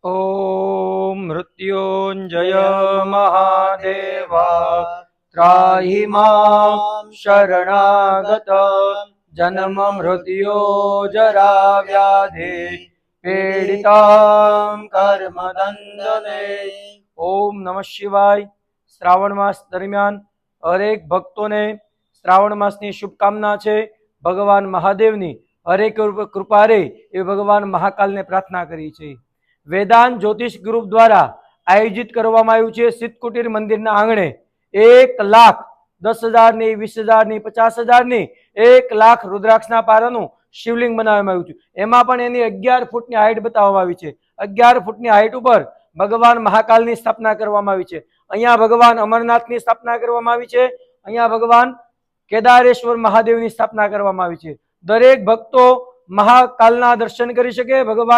ओम मृत्युंजय महादेवा त्राहि मां शरणागत जन्म मृत्यो जरा व्याधि पीडितां कर्म दंडने। ओम नमः शिवाय। श्रावण मास दरमियान हरेक भक्तों ने श्रावण मासनी शुभकामना छे। भगवान महादेवनी हरेक कृपा रे ए भगवान महाकाल ने प्रार्थना करी छे। वेदांत ज्योतिष ग्रुप द्वारा आयोजित करवामां आव्युं छे सिद्धकुटीर मंदिरना आंगणे 1,10,000 ની 20,000 ની 50,000 ની 1,00,000 रुद्राक्षना पारानुं शिवलिंग बनाववामां आव्युं छे। एमां पण एनी 11 फूटनी हाइट बताववामां आवी छे। 11 फूटनी हाइट उपर भगवान महाकालनी स्थापना करवामां आवी छे। अहींया भगवान अमरनाथनी स्थापना करवामां आवी छे। अहींया भगवान केदारेश्वर महादेवनी स्थापना करवामां आवी छे। दरेक भक्तो महाकालना दर्शन करी शके। भगवान